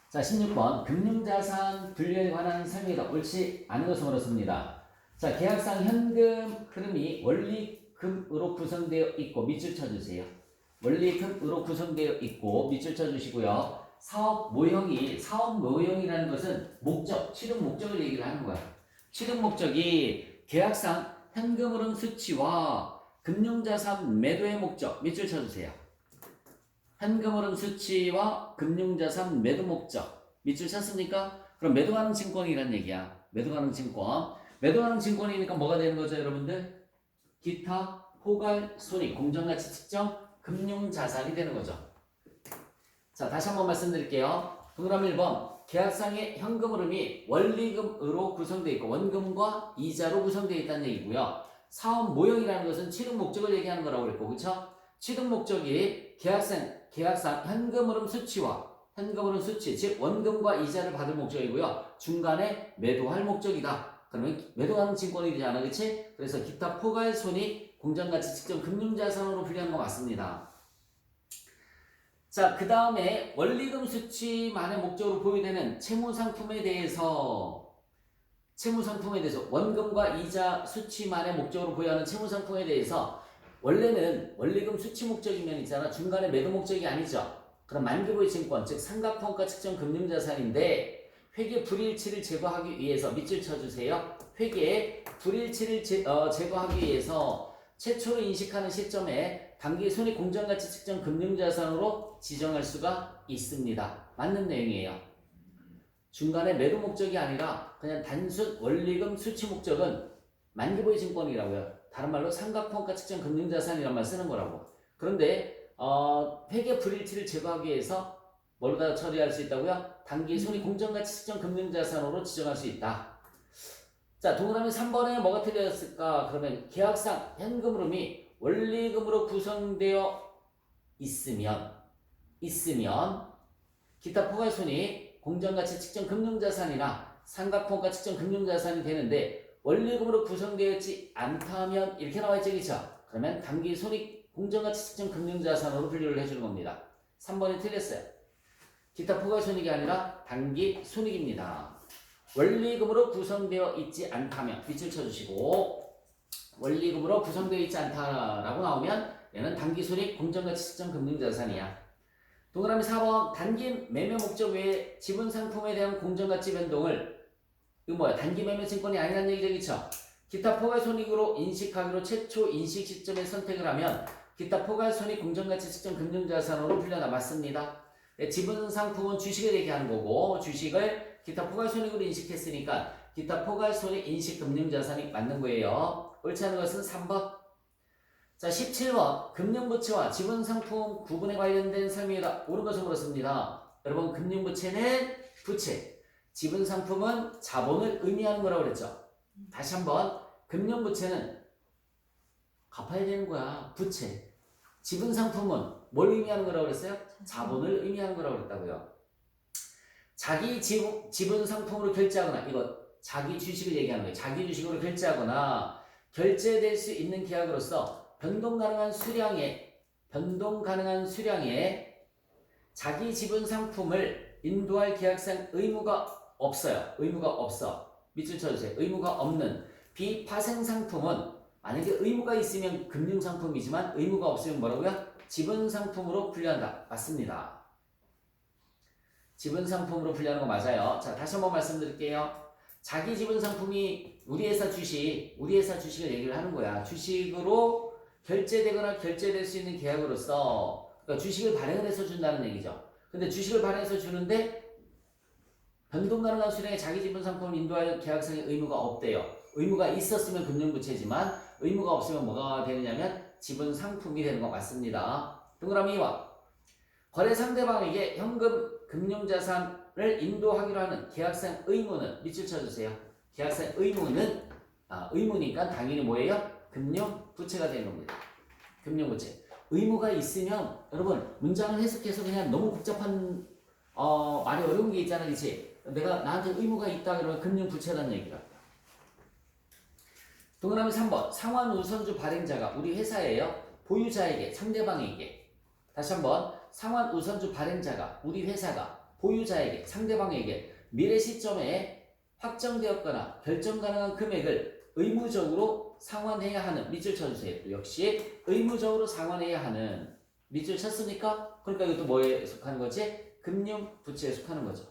자, 16번 금융자산 분류에 관한 설명이다. 옳지 않은 것을 물었습니다. 자, 계약상 현금 흐름이 원리금으로 구성되어 있고 밑줄 쳐주세요. 원리금으로 구성되어 있고 밑줄 쳐주시고요. 사업 모형이라는 것은 목적, 취득 목적을 얘기를 하는 거야. 취득 목적이 계약상 현금 흐름 수치와 금융자산 매도의 목적 밑줄 쳐주세요. 현금 흐름 수치와 금융자산 매도 목적 밑줄 쳤습니까? 그럼 매도하는 증권이란 얘기야. 매도하는 증권. 매도하는 증권이니까 뭐가 되는 거죠, 여러분들? 기타, 포괄, 손익, 공정가치 측정, 금융자산이 되는 거죠. 자, 다시 한번 말씀드릴게요. 동그라미 1번. 계약상의 현금 흐름이 원리금으로 구성되어 있고 원금과 이자로 구성되어 있다는 얘기고요. 사업 모형이라는 것은 취득 목적을 얘기하는 거라고 그랬고, 그렇죠? 취득 목적이 계약상 현금 흐름 수치와 현금 흐름 수치, 즉 원금과 이자를 받을 목적이고요. 중간에 매도할 목적이다. 그러면 매도하는 증권이 되지 않아, 그치? 그래서 기타 포괄 손익 공정가치 측정 금융자산으로 분류하는 거 맞습니다. 자, 그 다음에 원리금 수치만의 목적으로 보유되는 채무상품에 대해서 원금과 이자 수치만의 목적으로 보유하는 채무상품에 대해서 원래는 원리금 수치 목적이면 있잖아. 중간에 매도 목적이 아니죠. 그럼 만기부의 증권, 즉 삼각형가 측정 금융자산인데 회계 불일치를 제거하기 위해서 밑줄 쳐주세요. 회계의 불일치를 제거하기 위해서 최초로 인식하는 시점에 단기 손익 공정가치 측정 금융자산으로 지정할 수가 있습니다. 맞는 내용이에요. 중간에 매도 목적이 아니라 그냥 단순 원리금 수치 목적은 만기부의 증권이라고요. 다른 말로 삼각형가 측정 금융자산이란 말 쓰는 거라고. 그런데 회계 불일치를 제거하기 위해서 뭘로 다 처리할 수 있다고요? 단기 손익 공정가치 측정 금융자산으로 지정할 수 있다. 자, 동그라미 3번에 뭐가 틀렸을까? 그러면 계약상 현금 흐름이 원리금으로 구성되어 있으면 기타 포괄 손익 공정가치 측정 금융자산이나 삼각형가 측정 금융자산이 되는데 원리금으로 구성되어 있지 않다면 이렇게 나와 있죠, 그렇죠? 그러면 단기 손익 공정가치 측정 금융자산으로 분류를 해주는 겁니다. 3번이 틀렸어요. 기타 포괄 손익이 아니라 단기 손익입니다. 원리금으로 구성되어 있지 않다면 밑줄 쳐주시고, 원리금으로 구성되어 있지 않다라고 나오면 얘는 단기 손익 공정가치 측정 금융자산이야. 동그라미 4번. 단기 매매 목적 외에 지분 상품에 대한 공정가치 변동을, 이거 뭐야? 단기 매매 증권이 아니라는 얘기죠, 그쵸? 기타 포괄 손익으로 인식하기로 최초 인식 시점에 선택을 하면 기타 포괄 손익 공정가치 측정 금융자산으로 분류하다. 맞습니다. 지분 상품은 주식을 얘기하는 거고, 주식을 기타 포괄 손익으로 인식했으니까 기타 포괄 손익 인식 금융자산이 맞는 거예요. 옳지 않은 것은 3번. 자, 17번. 금융부채와 지분상품 구분에 관련된 설명이다. 옳은 것을 물었습니다. 여러분, 금융부채는 부채, 지분상품은 자본을 의미하는 거라고 그랬죠. 다시 한번. 금융부채는 갚아야 되는 거야. 부채. 지분상품은 뭘 의미하는 거라고 그랬어요? 자본을 의미하는 거라고 그랬다고요. 자기 지분상품으로 결제하거나, 이거 자기 주식을 얘기하는 거예요. 자기 주식으로 결제하거나 결제될 수 있는 계약으로서 변동 가능한 수량의 자기 지분 상품을 인도할 계약상 의무가 없어요. 의무가 없어. 밑줄 쳐주세요. 의무가 없는 비파생 상품은 만약에 의무가 있으면 금융 상품이지만 의무가 없으면 뭐라고요? 지분 상품으로 분류한다. 맞습니다. 지분 상품으로 분류하는 거 맞아요. 자, 다시 한번 말씀드릴게요. 자기 지분 상품이 우리 회사 주식을 얘기를 하는 거야. 주식으로 결제되거나 결제될 수 있는 계약으로서, 그러니까 주식을 발행을 해서 준다는 얘기죠. 근데 주식을 발행해서 주는데 변동 가능한 수량의 자기 지분 상품을 인도할 계약상의 의무가 없대요. 의무가 있었으면 금융부채지만 의무가 없으면 뭐가 되느냐면 지분 상품이 되는 거 맞습니다. 동그라미 2번. 거래 상대방에게 현금 금융자산을 인도하기로 하는 계약상 의무는 밑줄 쳐주세요. 계약상 의무는 의무니까 당연히 뭐예요? 금융부채가 되는 겁니다. 금융부채. 의무가 있으면 여러분 문장을 해석해서 그냥 너무 복잡한 말이 어려운 게 있잖아, 그치? 내가 나한테 의무가 있다 그러면 금융부채라는 얘기가. 동그라미 3번. 상환 우선주 발행자가 우리 회사예요. 보유자에게, 상대방에게. 다시 한번. 상환 우선주 발행자가 우리 회사가 보유자에게 상대방에게 미래 시점에 확정되었거나 결정 가능한 금액을 의무적으로 상환해야 하는 밑줄 쳐주세요. 역시 의무적으로 상환해야 하는 밑줄 쳤으니까 그러니까 이것도 뭐에 속하는 거지? 금융부채에 속하는 거죠.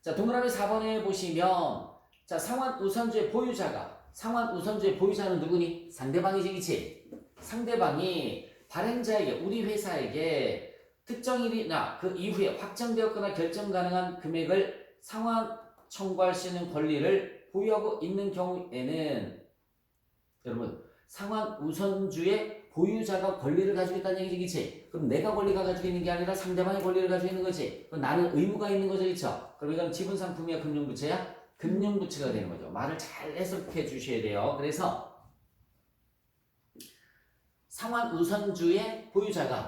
자, 동그라미 4번에 보시면 자, 상환 우선주의 보유자는 누구니? 상대방이지, 그치? 상대방이 발행자에게, 우리 회사에게 특정 일이나 그 이후에 확정되었거나 결정 가능한 금액을 상환 청구할 수 있는 권리를 보유하고 있는 경우에는 여러분, 상환 우선주의 보유자가 권리를 가지고 있다는 얘기지, 그치? 그럼 내가 권리가 가지고 있는 게 아니라 상대방이 권리를 가지고 있는 거지. 그럼 나는 의무가 있는 거죠, 그쵸? 그럼 이건 지분 상품이야, 금융부채야? 금융부채가 되는 거죠. 말을 잘 해석해 주셔야 돼요. 그래서 상환 우선주의 보유자는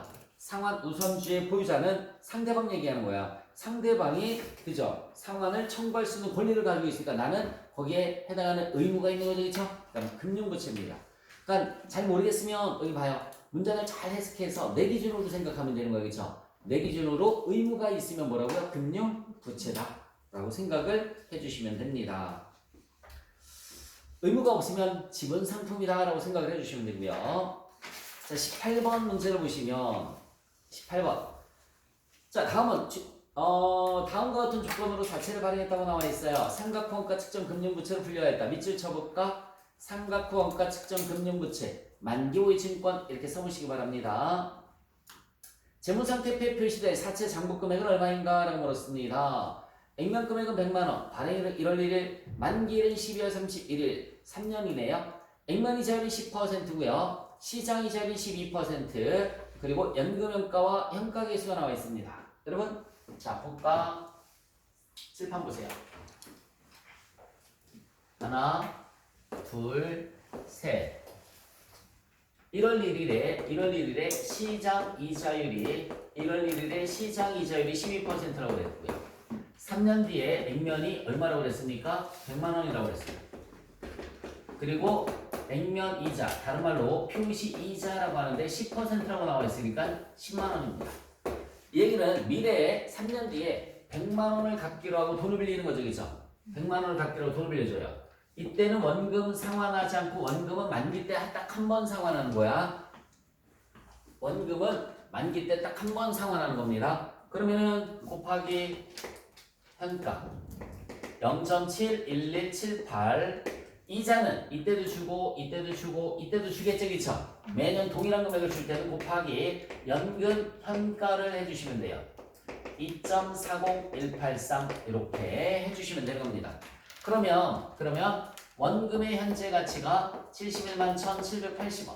상대방 얘기하는 거야. 상대방이 그죠? 상환을 청구할 수 있는 권리를 가지고 있으니까 나는 거기에 해당하는 의무가 있는 거죠, 그렇죠? 그다음 금융부채입니다. 그러니까 잘 모르겠으면 여기 봐요. 문장을 잘 해석해서 내 기준으로 생각하면 되는 거예요, 그렇죠? 내 기준으로 의무가 있으면 뭐라고요? 금융부채다라고 생각을 해주시면 됩니다. 의무가 없으면 지분 상품이다라고 생각을 해주시면 되고요. 자, 18번 문제를 보시면 18번. 자, 다음은 다음과 같은 조건으로 자체를 발행했다고 나와 있어요. 삼각후원가 측정 금융부채로 분류하여 있다. 밑줄 쳐볼까? 삼각후원가 측정 금융부채 만기호의 증권 이렇게 써보시기 바랍니다. 재무상태표에 표시된 사채 장부 금액은 얼마인가? 라고 물었습니다. 액면 금액은 100만원, 발행일은 1월 1일, 만기일은 12월 31일, 3년이네요. 액면 이자율이 10%고요. 시장 이자율이 12%, 그리고 연금형가와 현가계수가 나와 있습니다. 여러분, 자, 볼까? 칠판 보세요. 하나, 둘, 셋. 1월 1일에 시장 이자율이 12%라고 그랬고요. 3년 뒤에 액면이 얼마라고 그랬습니까? 100만 원이라고 그랬어요. 그리고 액면 이자, 다른 말로 표시 이자라고 하는데 10%라고 나와 있으니까 10만 원입니다. 이 얘기는 미래에 3년 뒤에 100만 원을 갚기로 하고 돈을 빌리는 거죠, 그죠? 100만 원을 갚기로 하고 돈을 빌려줘요. 이때는 원금 상환하지 않고 원금은 만기 때 딱 한 번 상환하는 거야. 원금은 만기 때 딱 한 번 상환하는 겁니다. 그러면은 곱하기 현가 0.71178 이자는 이때도 주고 이때도 주겠죠, 그쵸? 매년 동일한 금액을 줄 때는 곱하기 연금 현가를 해주시면 돼요. 2.40183 이렇게 해주시면 되는 겁니다. 그러면 원금의 현재 가치가 71만 1,780원,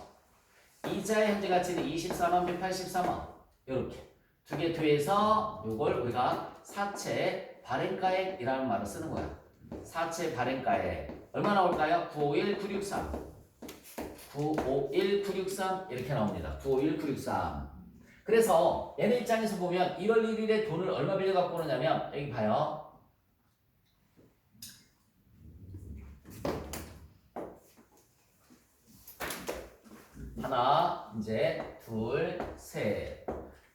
이자의 현재 가치는 24만 183원 이렇게 두 개 더해서 이걸 우리가 사채 발행가액이라는 말을 쓰는 거야. 사채 발행가액 얼마 나올까요? 951963 이렇게 나옵니다. 951963. 그래서 얘네 입장에서 보면 1월 1일에 돈을 얼마 빌려 갖고 오느냐면 여기 봐요. 하나, 이제 둘, 셋.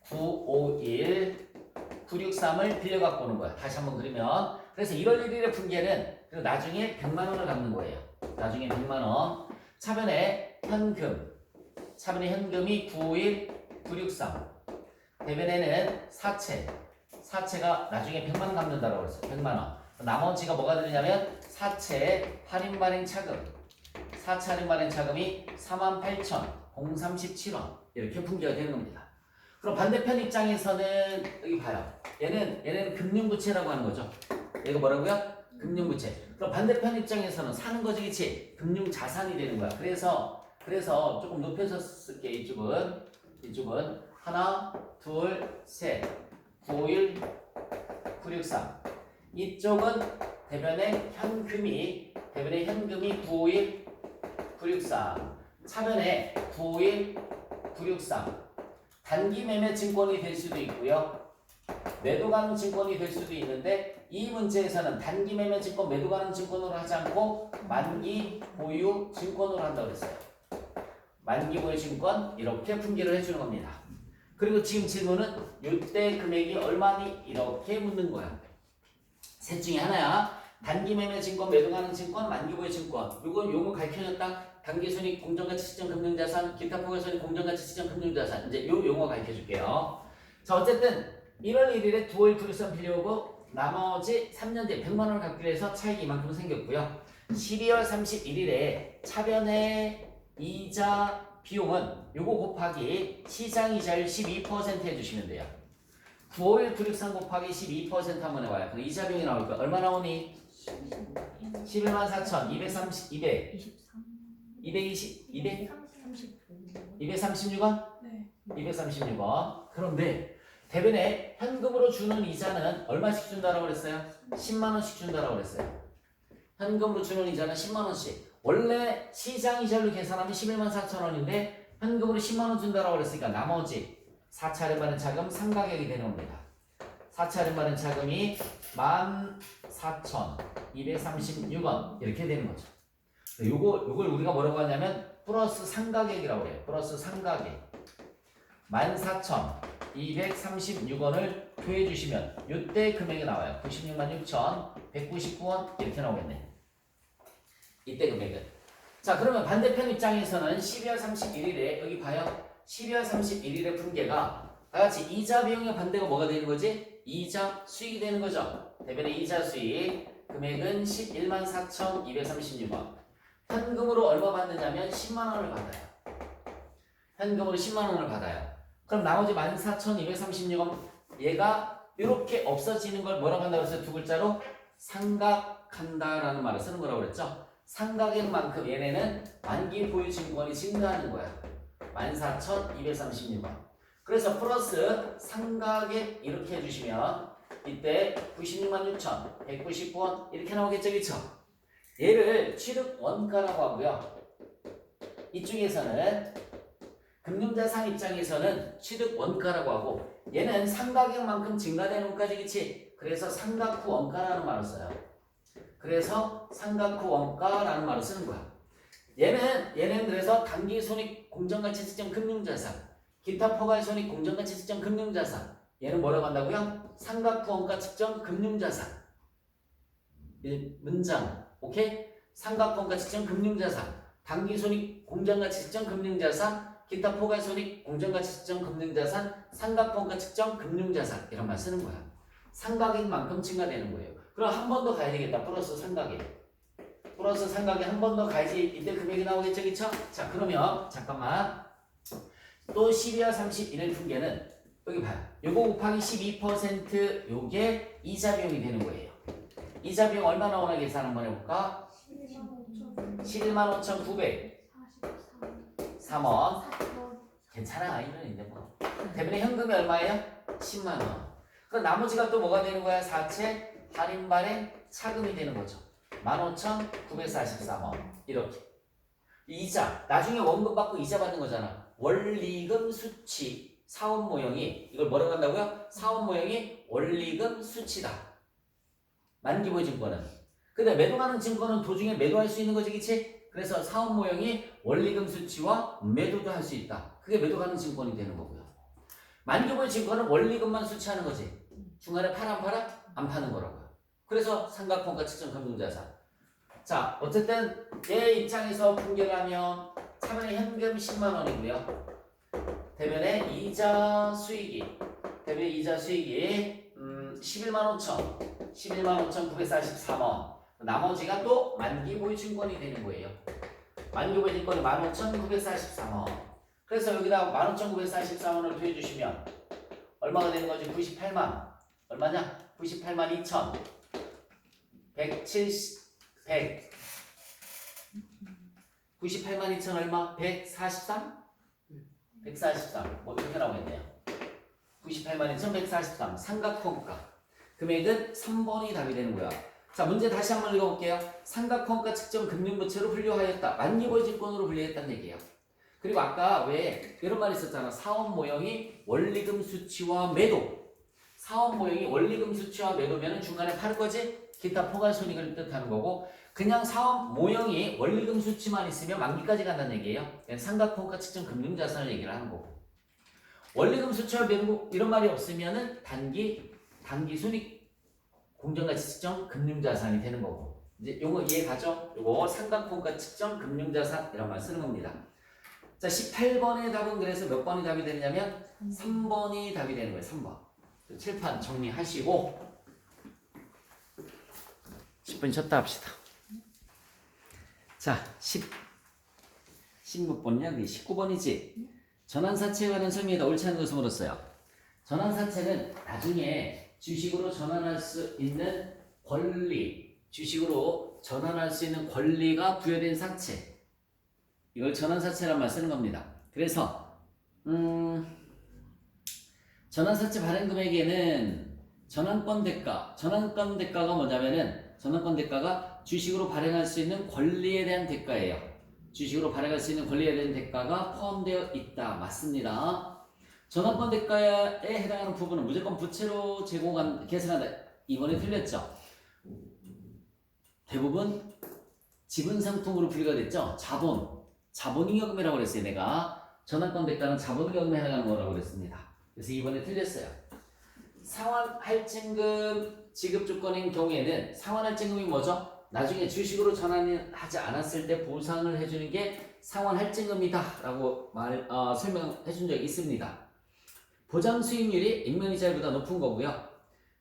951963을 빌려 갖고 오는 거야. 다시 한번 그리면 그래서 1월 1일에 분기에는 그리고 나중에 100만 원을 갚는 거예요. 나중에 100만 원. 차변에 현금이 951963. 대변에는 사채가 나중에 100만 원 갚는다고 그랬어요. 100만 원. 나머지가 뭐가 되냐면 사채 할인 발행 차금. 사채 할인 발행 차금이 48,037원. 이렇게 분기가 되는 겁니다. 그럼 반대편 입장에서는 여기 봐요. 얘는 금융부채라고 하는 거죠. 얘가 뭐라고요? 금융부채. 그럼 반대편 입장에서는 사는 거지, 그치? 금융자산이 되는 거야. 그래서 조금 높여서 쓸게. 이쪽은 하나, 둘, 셋. 951963. 이쪽은 대변에 현금이 951963. 차변에 951963. 단기 매매 증권이 될 수도 있고요. 매도 가능 증권이 될 수도 있는데 이 문제에서는 단기 매매 증권, 매도 가능 증권으로 하지 않고 만기 보유 증권으로 한다고 했어요. 만기 보유 증권 이렇게 분기를 해주는 겁니다. 그리고 지금 질문은 이때 금액이 얼마니? 이렇게 묻는 거야. 셋 중에 하나야. 단기 매매 증권, 매도가능 증권, 만기보유 증권. 요거 용어 가르쳐줬다. 단기 손익, 공정가치 시점 금융자산, 기타 포괄 손익, 공정가치 시점 금융자산. 이제 요 용어 가르쳐줄게요. 자, 어쨌든 1월 1일에 9월 불유선 빌려오고 나머지 3년 뒤에 100만 원을 갚기로 해서 차익이 이만큼 생겼고요. 12월 31일에 차변의 이자 비용은 요거 곱하기 시장이자율 12% 해주시면 돼요. 9월 963 곱하기 12% 한번 해봐요. 그럼 이자 비용이 나올까? 얼마 나오니? 11만 4천 230, 236원? 네. 236원. 그런데 대변에 현금으로 주는 이자는 얼마씩 준다라고 그랬어요? 10만 원씩 준다라고 그랬어요. 현금으로 주는 이자는 10만 원씩. 원래 시장 이자율로 계산하면 11만 4천 원인데 현금으로 10만 원 준다라고 그랬으니까 나머지 4차례 받은 차금 상가격이 되는 겁니다. 4차례 받은 차금이 14,236원 이렇게 되는 거죠. 요걸 우리가 뭐라고 하냐면 플러스 상가격이라고 해요. 플러스 상가격. 14,236원을 표해 주시면 이때 금액이 나와요. 96만 6,199원 이렇게 나오겠네. 이때 금액은. 자, 그러면 반대편 입장에서는 12월 31일에 여기 봐요. 12월 31일에 분계가 다같이 이자 비용의 반대가 뭐가 되는 거지? 이자 수익이 되는 거죠. 대변의 이자 수익 금액은 11만 4,236원. 현금으로 얼마 받느냐면 10만 원을 받아요. 현금으로 10만 원을 받아요. 그럼 나머지 14,236원 얘가 이렇게 없어지는 걸 뭐라고 한다고 했어요? 두 글자로 상각한다라는 말을 쓰는 거라고 그랬죠. 상각인 만큼 얘네는 만기 보유 증권이 증가하는 거야. 14,236원. 그래서 플러스 상각액 이렇게 해주시면 이때 96만 6,199원 이렇게 나오겠죠, 그쵸? 얘를 취득 원가라고 하고요. 이쪽에서는 금융자산 입장에서는 취득 원가라고 하고 얘는 상각액만큼 증가되는 원가지, 그치? 그래서 상각 후 원가라는 말을 써요. 그래서 상각 후 원가라는 말을 쓰는 거야. 얘는 그래서 단기 손익 공정가치 측정 금융자산, 기타 포괄 손익 공정가치 측정 금융자산. 얘는 뭐라고 한다고요? 상각 후 원가 측정 금융자산. 문장, 오케이? 상각 후 원가 측정 금융자산, 단기 손익 공정가치 측정 금융자산, 기타 포괄 손익 공정가치 측정 금융자산, 상각 후 원가 측정 금융자산 이런 말 쓰는 거야. 상각액만큼 증가되는 거예요. 그럼 한 번 더 가야 되겠다. 플러스 상각액. 플러스 상각액 한 번 더 가야지 이때 금액이 나오겠죠, 그쵸? 자, 그러면 잠깐만. 또 12월 31일 분계는 여기 봐요. 요거 곱하기 12% 요게 이자 비용이 되는 거예요. 이자 비용 얼마 나오나 계산 한번 해볼까? 11만 5,943원. 괜찮아, 이런인데 뭐. 대변에 현금이 얼마예요? 10만 원. 그럼 나머지가 또 뭐가 되는 거야? 사채, 할인 발행, 차금이 되는 거죠. 15,943원. 이렇게. 이자, 나중에 원금 받고 이자 받는 거잖아. 원리금 수치, 사업 모형이 이걸 뭐라고 한다고요? 사업 모형이 원리금 수치다. 만기보유 증권은. 근데 매도가능 증권은 도중에 매도할 수 있는 거지, 그치? 그래서 사업 모형이 원리금 수치와 매도도 할 수 있다. 그게 매도가능 증권이 되는 거고요. 만기보유 증권은 원리금만 수치하는 거지. 중간에 팔아 안 팔아? 안 파는 거라고요. 그래서 상각평가 측정 금융자산. 자, 어쨌든 얘 입장에서 분개를 하면 차변의 현금 10만 원이고요. 대변의 이자 수익이 11만 5,943원. 나머지가 또 만기보유 증권이 되는 거예요. 만기보유 증권이 15,943원. 그래서 여기다 15,943원을 더해주시면 얼마가 되는 거지? 98만. 얼마냐? 98만 2천. 98만 2천 얼마? 143? 143. 뭐 이렇게 나오겠네요. 98만 2천 143. 삼각형가. 금액은 3번이 답이 되는 거야. 자, 문제 다시 한번 읽어볼게요. 삼각형가 측정 금융부채로 분류하였다. 만기보유 증권으로 분류했다는 얘기예요. 그리고 아까 왜 이런 말 있었잖아. 사업 모형이 원리금 수치와 매도. 사업 모형이 원리금 수치와 매도면 중간에 팔 거지? 기타 포괄 손익을 뜻하는 거고, 그냥 사업 모형이 원리금 수치만 있으면 만기까지 간다는 얘기예요. 삼각형가 측정 금융자산을 얘기를 하는 거고. 원리금 수출 변동 이런 말이 없으면은 단기 손익 공정가치 측정 금융자산이 되는 거고. 이제 요거 이해 가죠? 요거 상각공가 측정 금융자산 이런 말 쓰는 겁니다. 자, 18번의 답은 그래서 몇 번이 답이 되느냐면 3번이 답이 되는 거예요. 3번. 칠판 정리하시고 10분 쉬었다 합시다. 자, 16몇 번이냐? 19번이지? 전환사채에 관한 설명이다. 옳지 않은 것을 물었어요. 전환사채는 나중에 주식으로 전환할 수 있는 권리, 주식으로 전환할 수 있는 권리가 부여된 사채. 이걸 전환사채란 말 쓰는 겁니다. 그래서 전환사채 발행 금액에는 전환권 대가가 뭐냐면은 전환권 대가가 주식으로 발행할 수 있는 권리에 대한 대가예요. 주식으로 발행할 수 있는 권리에 대한 대가가 포함되어 있다. 맞습니다. 전환권 대가에 해당하는 부분은 무조건 부채로 계산한다. 이번에 틀렸죠? 대부분 지분상품으로 분류가 됐죠? 자본잉여금이라고 그랬어요. 내가 전환권 대가는 자본잉여금에 해당하는 거라고 그랬습니다. 그래서 이번에 틀렸어요. 상환할증금 지급 조건인 경우에는 상환할증금이 뭐죠? 나중에 주식으로 전환하지 않았을 때 보상을 해주는 게 상환할증금이다 라고 설명해 준 적이 있습니다. 보장 수익률이 액면이자율보다 높은 거고요.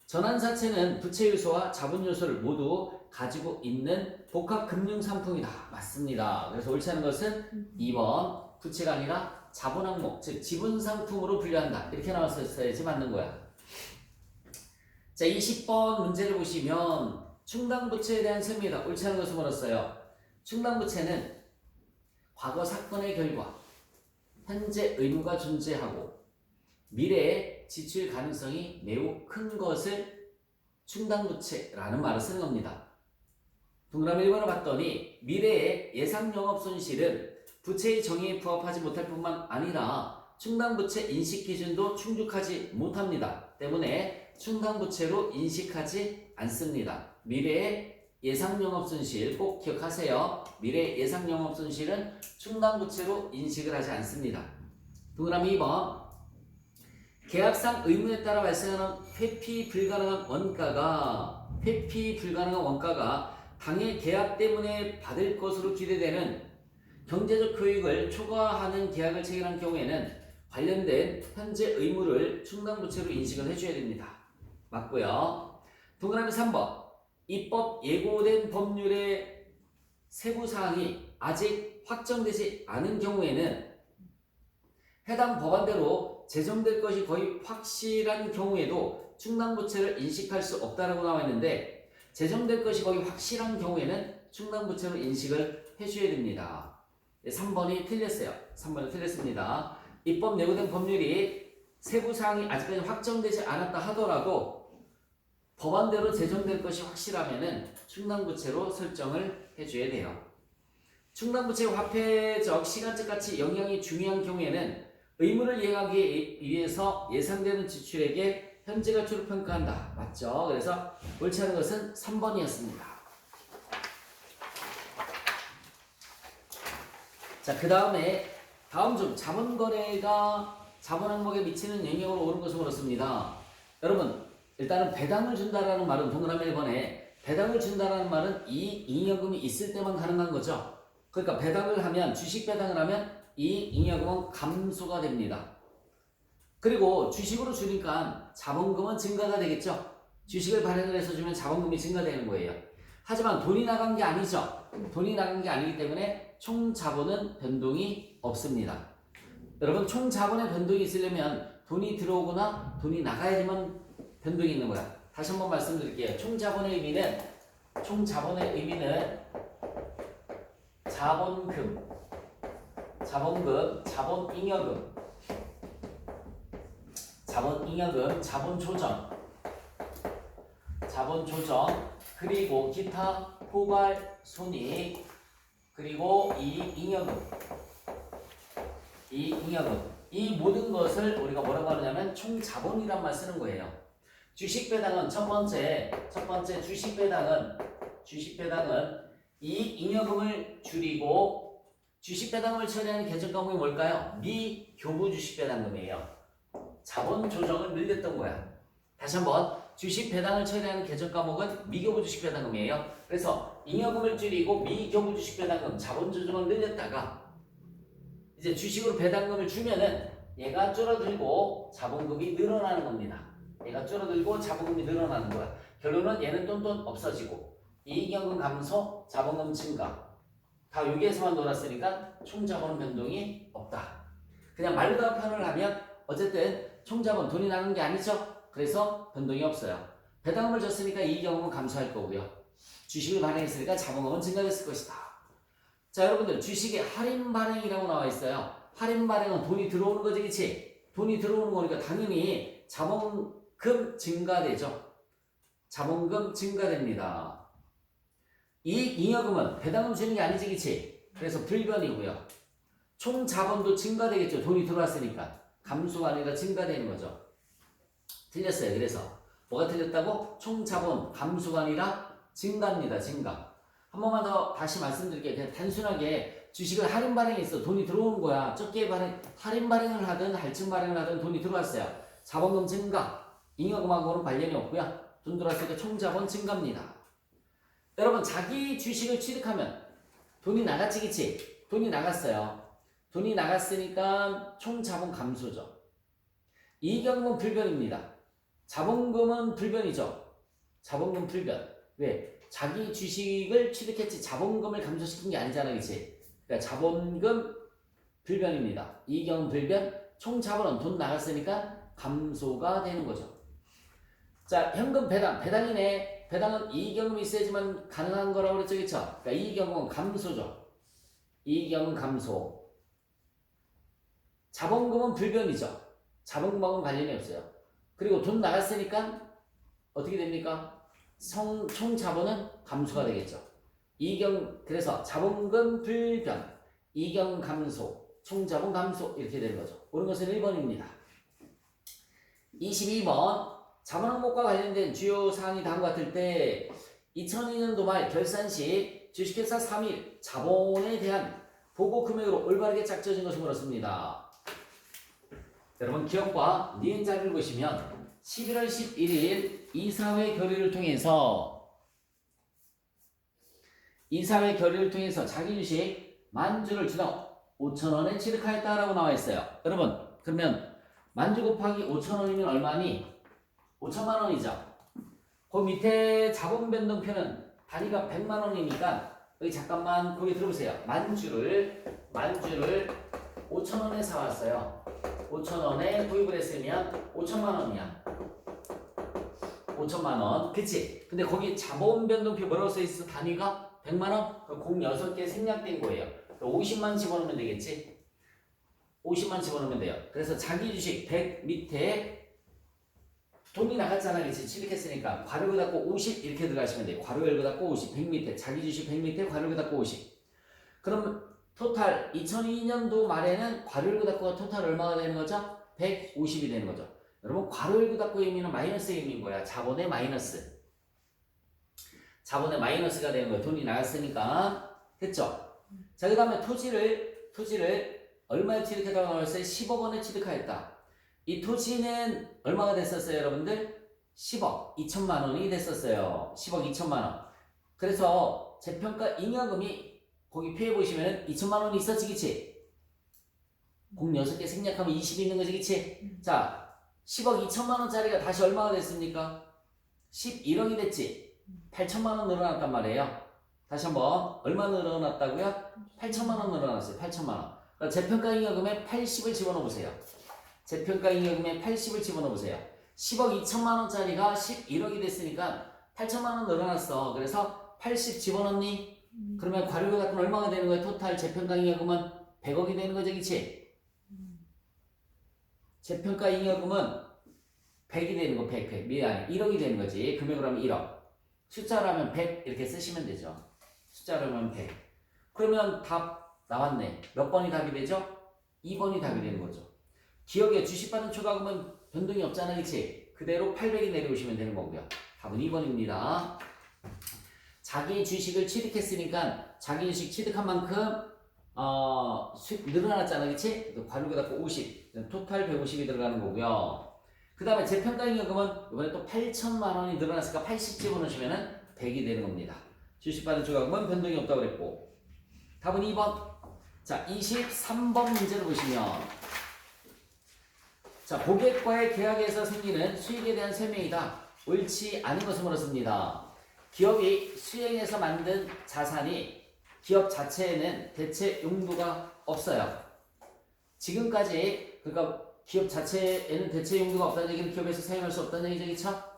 전환사채는 부채 요소와 자본 요소를 모두 가지고 있는 복합 금융 상품이다. 맞습니다. 그래서 옳지 않은 것은 2번 부채가 아니라 자본 항목, 즉 지분 상품으로 분류한다. 이렇게 나왔어야지 맞는 거야. 자, 20번 문제를 보시면 충당부채에 대한 설명이다. 옳지 않은 것을 물었어요. 충당부채는 과거 사건의 결과, 현재 의무가 존재하고 미래의 지출 가능성이 매우 큰 것을 충당부채라는 말을 쓰는 겁니다. 동그라미 1번을 봤더니 미래의 예상 영업손실은 부채의 정의에 부합하지 못할 뿐만 아니라 충당부채 인식 기준도 충족하지 못합니다. 때문에 충당부채로 인식하지 않습니다. 미래의 예상 영업손실 꼭 기억하세요. 미래의 예상 영업손실은 충당부채로 인식을 하지 않습니다. 동그라미 2번 계약상 의무에 따라 발생하는 회피 불가능한 원가가 당해 계약 때문에 받을 것으로 기대되는 경제적 효익을 초과하는 계약을 체결한 경우에는 관련된 현재 의무를 충당부채로 인식을 해줘야 됩니다. 맞고요. 동그라미 3번 입법 예고된 법률의 세부사항이 아직 확정되지 않은 경우에는 해당 법안대로 제정될 것이 거의 확실한 경우에도 충당부채를 인식할 수 없다라고 나와 있는데 제정될 것이 거의 확실한 경우에는 충당부채로 인식을 해줘야 됩니다. 3번이 틀렸어요. 3번이 틀렸습니다. 입법 예고된 법률이 세부사항이 아직까지 확정되지 않았다 하더라도 법안대로 제정될 것이 확실하면은 충당부채로 설정을 해줘야 돼요. 충당부채 화폐적 시간적 가치 영향이 중요한 경우에는 의무를 이행하기 위해서 예상되는 지출액의 현재 가치로 평가한다. 맞죠? 그래서 옳지 않은 것은 3번이었습니다. 자, 그 다음에 다음 중 자본거래가 자본 항목에 미치는 영향으로 옳은 것을 물었습니다. 여러분 일단은 배당을 준다라는 말은 동그라미 1번에 배당을 준다라는 말은 이익잉여금이 있을 때만 가능한 거죠. 그러니까 배당을 하면 주식 배당을 하면 이익잉여금은 감소가 됩니다. 그리고 주식으로 주니까 자본금은 증가가 되겠죠. 주식을 발행을 해서 주면 자본금이 증가되는 거예요. 하지만 돈이 나간 게 아니죠. 돈이 나간 게 아니기 때문에 총 자본은 변동이 없습니다. 여러분 총 자본의 변동이 있으려면 돈이 들어오거나 돈이 나가야지만 변동이 있는 거야. 다시 한번 말씀드릴게요. 총 자본의 의미는 자본금, 자본잉여금, 자본조정, 그리고 기타 포괄 손익, 그리고 이익잉여금. 이 모든 것을 우리가 뭐라고 하느냐면 총자본이란 말 쓰는 거예요. 주식 배당은 첫 번째 주식 배당은 이익잉여금을 줄이고 주식 배당을 처리하는 개정 과목이 뭘까요? 미교부 주식 배당금이에요. 자본 조정을 늘렸던 거야. 다시 한번 주식 배당을 처리하는 개정 과목은 미교부 주식 배당금이에요. 그래서 잉여금을 줄이고 미교부 주식 배당금 자본 조정을 늘렸다가 이제 주식으로 배당금을 주면은 얘가 줄어들고 자본금이 늘어나는 겁니다. 얘가 줄어들고 자본금이 늘어나는 거야. 결론은 얘는 똔똔 없어지고 이익여금 감소, 자본금 증가 다 여기에서만 놀았으니까 총자본 변동이 없다. 그냥 말로 표현을 하면 어쨌든 총자본 돈이 나는 게 아니죠. 그래서 변동이 없어요. 배당금을 줬으니까 이익여금은 감소할 거고요. 주식을 발행했으니까 자본금은 증가됐을 것이다. 자, 여러분들 주식에 할인 발행이라고 나와 있어요. 할인 발행은 돈이 들어오는 거지, 그치? 돈이 들어오는 거니까 당연히 자본금 증가되죠. 자본금 증가됩니다. 이익 잉여금은 배당금 주는 게 아니지, 그치? 그래서 불변이고요. 총 자본도 증가되겠죠. 돈이 들어왔으니까. 감소가 아니라 증가되는 거죠. 틀렸어요. 그래서 뭐가 틀렸다고? 총 자본 감소가 아니라 증가입니다. 증가. 한 번만 더 다시 말씀드릴게요. 그냥 단순하게 주식을 할인 발행이 있어. 돈이 들어오는 거야. 적게 발행, 할인 발행을 하든 할증 발행을 하든 돈이 들어왔어요. 자본금 증가. 잉여금하고는 관련이 없고요. 돈 들어왔으니까 총 자본 증가입니다. 여러분 자기 주식을 취득하면 돈이 나갔지, 그치? 돈이 나갔어요. 돈이 나갔으니까 총 자본 감소죠. 이익여금은 불변입니다. 자본금은 불변이죠. 자본금 불변. 왜? 자기 주식을 취득했지 자본금을 감소시킨 게 아니잖아, 그치? 그러니까 자본금 불변입니다. 이익여금 불변, 총 자본은 돈 나갔으니까 감소가 되는 거죠. 자, 현금 배당, 배당이네. 배당은 이익여금이 있어야지만 가능한 거라고 그랬죠, 그쵸? 그러니까 이익여금은 감소죠. 이익여금 감소. 자본금은 불변이죠. 자본금하고는 관련이 없어요. 그리고 돈 나갔으니까 어떻게 됩니까? 총 자본은 감소가 되겠죠. 그래서 자본금 불변, 이익여금 감소, 총 자본 감소 이렇게 되는 거죠. 옳은 것은 1번입니다. 22번 자본 항목과 관련된 주요 사항이 다음과 같을 때 2002년도 말 결산 시 주식회사 3일 자본에 대한 보고 금액으로 올바르게 짝져진 것을 물었습니다. 여러분 기업과 니은 자료를 보시면 11월 11일 이사회 결의를 통해서 자기 주식 10,000주를 주당 5,000원에 취득하였다라고 나와 있어요. 여러분 그러면 10,000주 곱하기 5,000원이면 얼마니? 5천만 원이죠. 그 밑에 자본 변동표는 단위가 100만 원이니까 여기 잠깐만 거기 들어보세요. 10,000주를 5,000원에 사왔어요. 5,000원에 구입을 했으면 5천만 원이야. 5천만 원. 그치? 근데 거기 자본 변동표 뭐라고 써있어? 단위가 100만 원? 공 6개 생략된 거예요. 50만 집어넣으면 되겠지? 50만 집어넣으면 돼요. 그래서 자기 주식 100 밑에 돈이 나갔잖아, 그치? 취득했으니까 괄호 열고 닫고 50 이렇게 들어가시면 돼요. 괄호 열고 닫고 50, 100 밑에 자기 주식 100 밑에 괄호 열고 닫고 50. 그럼 토탈 2002년도 말에는 괄호 열고 닫고가 토탈 얼마가 되는 거죠? 150이 되는 거죠. 여러분 괄호 열고 닫고의 의미는 마이너스의 의미인 거야. 자본의 마이너스. 자본의 마이너스가 되는 거예요. 돈이 나갔으니까. 됐죠? 자, 그 다음에 토지를 얼마에 취득했다고 나왔어요? 10억 원에 취득하였다. 이 토지는 얼마가 됐었어요, 여러분들? 10억 2천만 원이 됐었어요. 10억 2천만 원. 그래서 재평가 잉여금이 거기 표에 보시면 2천만 원이 있었지, 그치? 공 6개 생략하면 20이 있는 거지, 그치? 자, 10억 2천만 원짜리가 다시 얼마가 됐습니까? 11억이 됐지? 8천만 원 늘어났단 말이에요. 다시 한번 얼마 늘어났다고요? 8천만 원 늘어났어요. 8천만 원. 그러니까 재평가 잉여금에 80을 집어넣어 보세요. 재평가 잉여금에 80을 집어넣어 보세요. 10억 2천만 원짜리가 11억이 됐으니까 8천만 원 늘어났어. 그래서 80 집어넣니? 그러면 괄호 갖고는 얼마가 되는 거야? 토탈 재평가 잉여금은 100억이 되는 거죠, 그치? 재평가 잉여금은 100이 되는 거, 100. 미안해. 1억이 되는 거지. 금액으로 하면 1억. 숫자로 하면 100 이렇게 쓰시면 되죠. 숫자로 하면 100. 그러면 답 나왔네. 몇 번이 답이 되죠? 2번이 답이 되는 거죠. 기억에 주식받은 초과금은 변동이 없잖아, 그치? 그대로 800이 내려오시면 되는 거고요. 답은 2번입니다. 자기 주식을 취득했으니까 자기 주식 취득한 만큼 늘어났잖아, 그치? 관료가 닫고 50, 토탈 150이 들어가는 거고요. 그 다음에 재평가임금은 이번에 또 8천만 원이 늘어났으니까 80 집어넣으시면은 100이 되는 겁니다. 주식받은 조각은 변동이 없다고 그랬고. 답은 2번. 자, 23번 문제를 보시면, 자, 고객과의 계약에서 생기는 수익에 대한 설명이다. 옳지 않은 것을 물었습니다. 기업이 수행해서 만든 자산이 기업 자체에는 대체 용도가 없어요. 지금까지, 그러니까 기업 자체에는 대체 용도가 없다는 얘기는 기업에서 사용할 수 없다는 얘기죠, 그렇죠?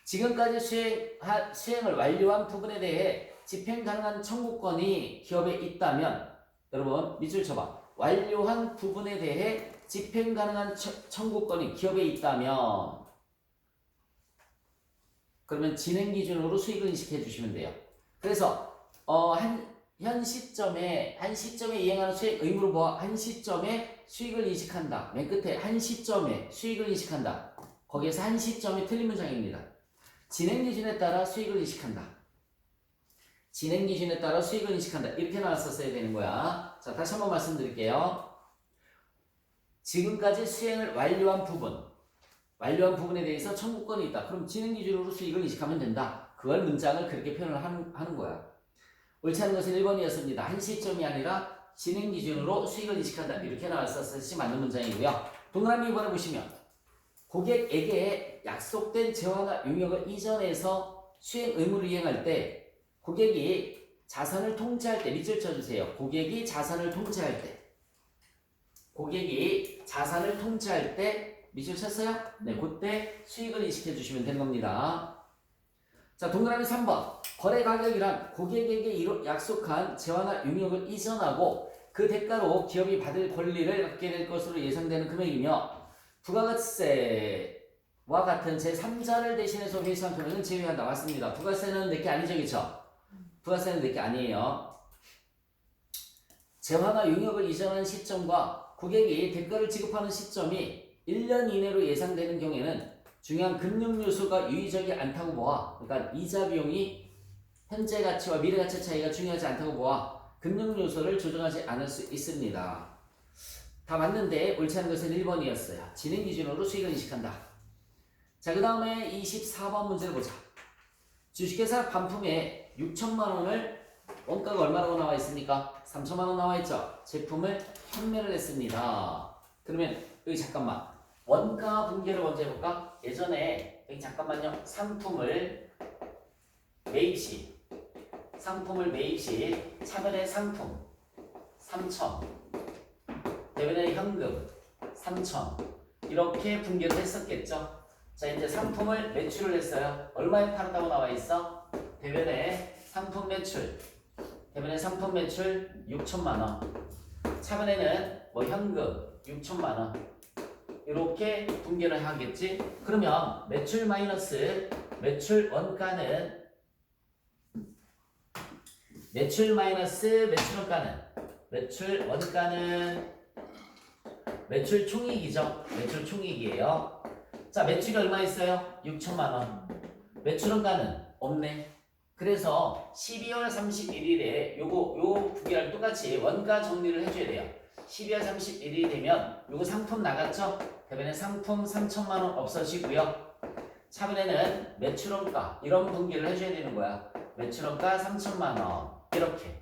지금까지 수행을 완료한 부분에 대해 집행 가능한 청구권이 기업에 있다면, 여러분 밑줄 쳐봐. 완료한 부분에 대해 집행 가능한 청구권이 기업에 있다면, 그러면 진행 기준으로 수익을 인식해 주시면 돼요. 그래서 한 시점에 이행하는 수행 의무를 보아 한 시점에 수익을 인식한다. 맨 끝에 한 시점에 수익을 인식한다. 거기에서 한 시점이 틀린 문장입니다. 진행 기준에 따라 수익을 인식한다. 진행 기준에 따라 수익을 인식한다. 이렇게 나왔었어야 되는 거야. 자, 다시 한번 말씀드릴게요. 지금까지 수행을 완료한 부분에 대해서 청구권이 있다. 그럼 진행 기준으로 수익을 인식하면 된다. 그걸 문장을 그렇게 표현을 하는 거야. 옳지 않은 것은 1번이었습니다. 한 시점이 아니라 진행 기준으로 수익을 인식한다. 이렇게 나왔었듯이 맞는 문장이고요. 동그라미 2번을 보시면 고객에게 약속된 재화나 용역을 이전해서 수행 의무를 이행할 때 고객이 자산을 통제할 때 밑줄 쳐주세요. 고객이 자산을 통제할 때 밑줄 쳤어요? 네, 그때 수익을 인식해 주시면 되는 겁니다. 자, 동그라미 3번. 거래 가격이란 고객에게 약속한 재화나 용역을 이전하고 그 대가로 기업이 받을 권리를 갖게 될 것으로 예상되는 금액이며 부가가치세와 같은 제3자를 대신해서 회수한 금액은 제외한다. 맞습니다. 부가세는 내게 아니죠, 그렇죠? 부가세는 내게 아니에요. 재화나 용역을 이전한 시점과 고객이 대가를 지급하는 시점이 1년 이내로 예상되는 경우에는 중요한 금융 요소가 유의적이 않다고 보아, 그러니까 이자 비용이 현재 가치와 미래 가치 차이가 중요하지 않다고 보아 금융 요소를 조정하지 않을 수 있습니다. 다 맞는데 옳지 않은 것은 1번이었어요. 진행 기준으로 수익을 인식한다. 자, 그 다음에 24번 문제를 보자. 주식회사 반품에 6천만 원을 원가가 얼마라고 나와 있습니까? 3천만 원 나와 있죠. 제품을 판매를 했습니다. 그러면 여기 잠깐만 원가 분계를 먼저 해볼까? 예전에 여기 잠깐만요. 상품을 매입 시 차변의 상품 3천, 대변의 현금 3천 이렇게 분계를 했었겠죠. 자, 이제 상품을 매출을 했어요. 얼마에 팔았다고 나와 있어? 대변의 상품 매출 6천만 원. 차변에는 뭐 현금 6천만 원. 이렇게 분계를 하겠지. 그러면 매출 마이너스 매출 원가는 매출 총이익이죠. 매출 총이익이에요. 자, 매출이 얼마 있어요? 6천만 원. 매출 원가는 없네. 그래서 12월 31일에 요 분기랑 똑같이 원가 정리를 해줘야 돼요. 12월 31일이 되면 요거 상품 나갔죠? 대변에 상품 3천만 원 없어지고요. 차변에는 매출원가 이런 분기를 해줘야 되는 거야. 매출원가 3천만 원 이렇게.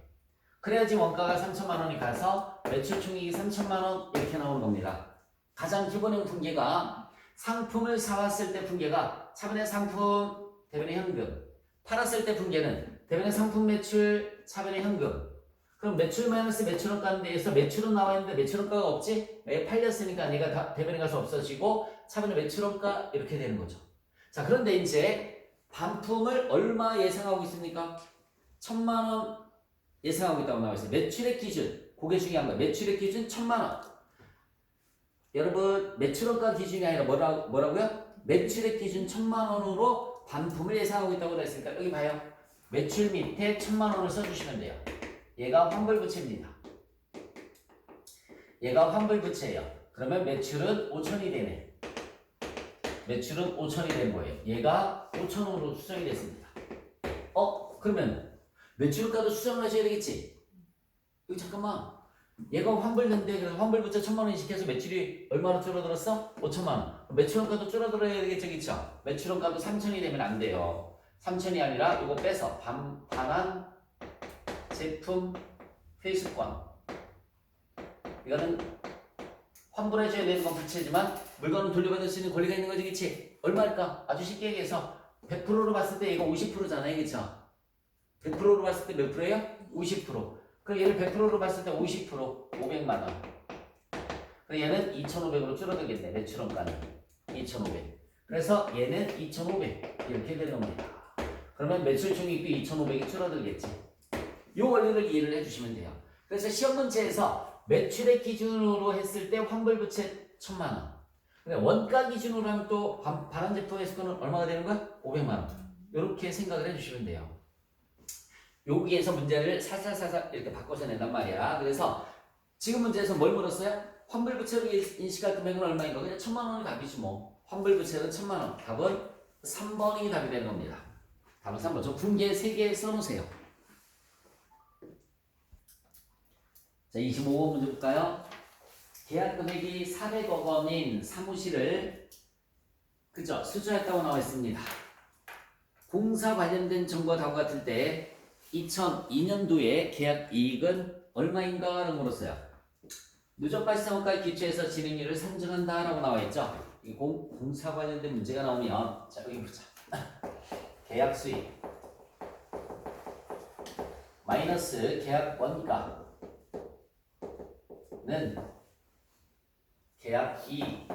그래야지 원가가 3천만 원이 가서 매출 총액이 3천만 원 이렇게 나오는 겁니다. 가장 기본형 분계가 상품을 사왔을 때 분계가 차변의 상품, 대변의 현금. 팔았을 때 분계는 대변의 상품 매출, 차변의 현금. 그럼 매출 마이너스 매출원가인데 에서 매출은 나와 있는데 매출원가가 없지? 왜 팔렸으니까 얘가 다 대변에 가서 없어지고 차변의 매출원가 이렇게 되는 거죠. 자, 그런데 이제 반품을 얼마 예상하고 있습니까? 1,000만 원 예상하고 있다고 나와 있어요. 매출액 기준, 그게 중요한 거예요. 매출액 기준 1,000만 원. 여러분 매출원가 기준이 아니라 뭐라고요? 매출액 기준 1,000만 원으로 반품을 예상하고 있다고 했으니까 여기 봐요. 매출 밑에 1,000만 원을 써주시면 돼요. 얘가 환불부채입니다. 얘가 환불부채예요. 그러면 매출은 5천이 되네. 매출은 5천이 된 거예요. 얘가 5천으로 수정이 됐습니다. 그러면 매출가도 수정을 하셔야 되겠지? 여기 잠깐만. 얘가 환불된대. 그래서 환불부채 1,000만 원 인식해서 매출이 얼마로 줄어들었어? 5천만 원. 매출원가도 줄어들어야 되겠죠, 그쵸? 매출원가도 3천이 되면 안 돼요. 3천이 아니라 이거 빼서 반환 제품 회수권. 이거는 환불해줘야 되는 건 부채지만 물건은 돌려받을 수 있는 권리가 있는 거지, 그치? 얼마일까? 아주 쉽게 얘기해서 100%로 봤을 때 이거 50%잖아요, 그쵸? 100%로 봤을 때 몇 프로예요? 50%. 그럼 얘를 100%로 봤을 때 50%, 500만 원. 그럼 얘는 2,500으로 줄어들겠네, 매출원가는. 2,500. 그래서 얘는 2,500 이렇게 되는 겁니다. 그러면 매출총익도 2,500이 줄어들겠지. 이 원리를 이해를 해주시면 돼요. 그래서 시험 문제에서 매출액 기준으로 했을 때 환불부채 1,000만 원. 근데 원가 기준으로 하면 또 반환제품 회수권은 얼마가 되는 거야? 500만 원. 이렇게 생각을 해주시면 돼요. 여기에서 문제를 살살살살 이렇게 바꿔서 낸단 말이야. 그래서 지금 문제에서 뭘 물었어요? 환불부채로 인식할 금액은 얼마인가? 그냥 1,000만 원이 답이지 뭐. 환불부채는 1,000만 원. 답은 3번이 답이 되는 겁니다. 답은 3번. 저 분개 3개 써놓으세요. 자, 25번 문제 볼까요? 계약 금액이 400억 원인 사무실을 그죠? 수주했다고 나와 있습니다. 공사 관련된 정보가 다음과 같을 때 2002년도에 계약 이익은 얼마인가? 라고 물었어요. 누적 발생원가에 기초해서 진행률을 산정한다 라고 나와 있죠. 이 공사 관련된 문제가 나오면 자 여기 보자. 계약 수익 마이너스 계약 원가는 계약 이익.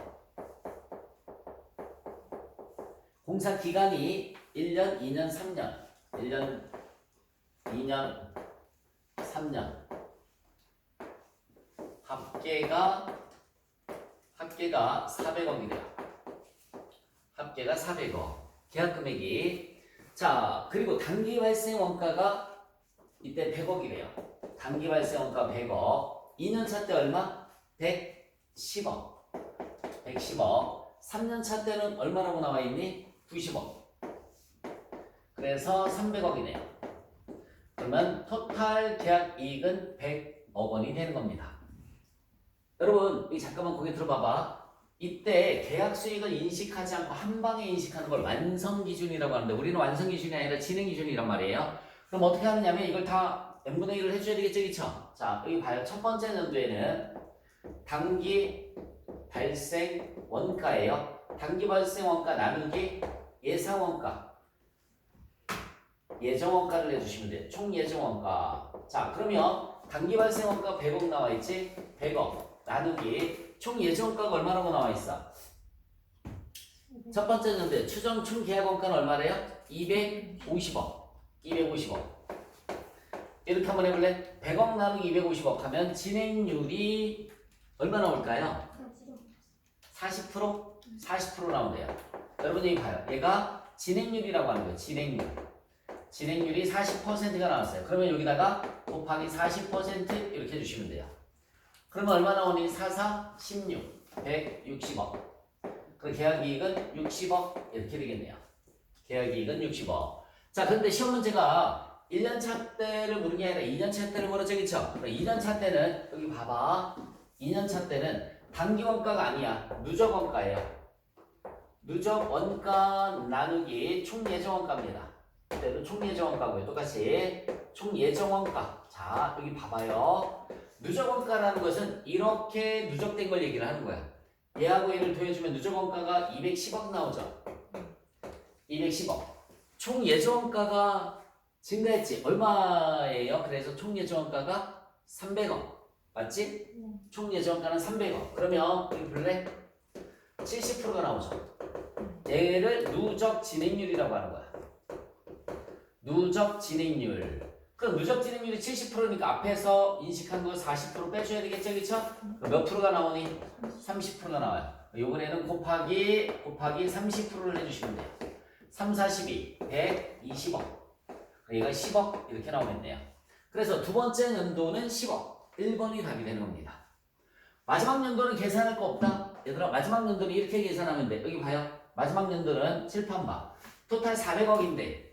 공사 기간이 1년, 2년, 3년 1년, 2년, 3년 합계가 400억이래요. 합계가 400억. 계약 금액이 자 그리고 단기 발생 원가가 이때 100억이래요. 단기 발생 원가 100억. 2년차 때 얼마? 110억. 110억. 3년차 때는 얼마라고 나와 있니? 90억. 그래서 300억이네요. 그러면 토탈 계약 이익은 100억 원이 되는 겁니다. 여러분, 이 잠깐만 거기 들어봐봐. 이때 계약 수익을 인식하지 않고 한 방에 인식하는 걸 완성 기준이라고 하는데 우리는 완성 기준이 아니라 진행 기준이란 말이에요. 그럼 어떻게 하느냐면 이걸 다 n분의 1을 해줘야 되겠죠, 그쵸? 자, 여기 봐요. 첫 번째 연도에는 단기 발생 원가예요. 단기 발생 원가 나누기 예상 원가. 예정 원가를 내주시면 돼요. 총 예정 원가. 자, 그러면 단기 발생 원가 100억 나와 있지? 100억 나누기 총 예정 원가가 얼마라고 나와 있어? 첫 번째 연도에 추정 총 계약 원가는 얼마래요? 250억. 250억. 이렇게 한번 해볼래? 100억 나누기 250억 하면 진행률이 얼마 나올까요? 40%? 40% 나온대요. 여러분 여기 봐요. 얘가 진행률이라고 하는 거예요. 진행률. 진행률이 40%가 나왔어요. 그러면 여기다가 곱하기 40% 이렇게 해주시면 돼요. 그러면 얼마 나오니? 44, 16, 160억. 그럼 계약이익은 60억 이렇게 되겠네요. 계약이익은 60억. 자, 그런데 시험 문제가 1년차 때를 물은 게 아니라 2년차 때를 물었죠, 그쵸? 2년차 때는 여기 봐봐. 2년차 때는 단기 원가가 아니야. 누적 원가예요. 누적 원가 나누기 총 예정 원가입니다. 그때도 총 예정 원가고요. 똑같이 총 예정 원가. 자, 여기 봐봐요. 누적 원가라는 것은 이렇게 누적된 걸 얘기를 하는 거야. 얘하고 얘를 더해주면 누적 원가가 210억 나오죠. 210억. 총 예정 원가가 증가했지. 얼마예요? 그래서 총 예정 원가가 300억. 맞지? 총 예정 원가는 300억. 그러면 여기 볼래? 70%가 나오죠. 얘를 누적 진행률이라고 하는 거야. 누적 진행률. 그럼 누적 진행률이 70%니까 앞에서 인식한 거 40% 빼줘야 되겠죠, 그쵸? 그럼 몇 프로가 나오니? 30%가 나와요. 요번에는 곱하기 30%를 해주시면 돼요. 3, 42, 120억. 얘가 10억 이렇게 나오겠네요. 그래서 두 번째 연도는 10억. 1번이 답이 되는 겁니다. 마지막 연도는 계산할 거 없다? 얘들아, 마지막 연도는 이렇게 계산하면 돼. 여기 봐요. 마지막 연도는 칠판 봐. 토탈 400억인데,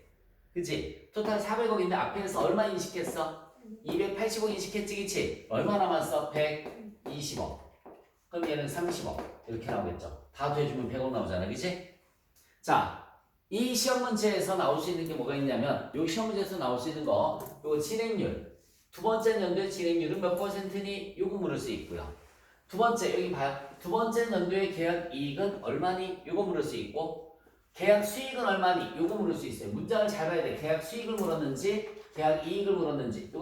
그치? 토탈 400억인데 앞에서 얼마 인식했어? 280억 인식했지, 그치? 얼마 남았어? 120억. 그럼 얘는 30억. 이렇게 나오겠죠. 다 더해주면 100억 나오잖아, 그치? 자, 이 시험 문제에서 나올 수 있는 게 뭐가 있냐면, 요 시험 문제에서 나올 수 있는 거, 요 진행률. 두 번째 연도의 진행률은 몇 %니? 요거 물을 수 있고요. 두 번째, 여기 봐요. 두 번째 연도의 계약 이익은 얼마니? 요거 물을 수 있고, 계약 수익은 얼마니? 요거 물을 수 있어요. 문장을 잘 봐야 돼. 계약 수익을 물었는지, 계약 이익을 물었는지. 요거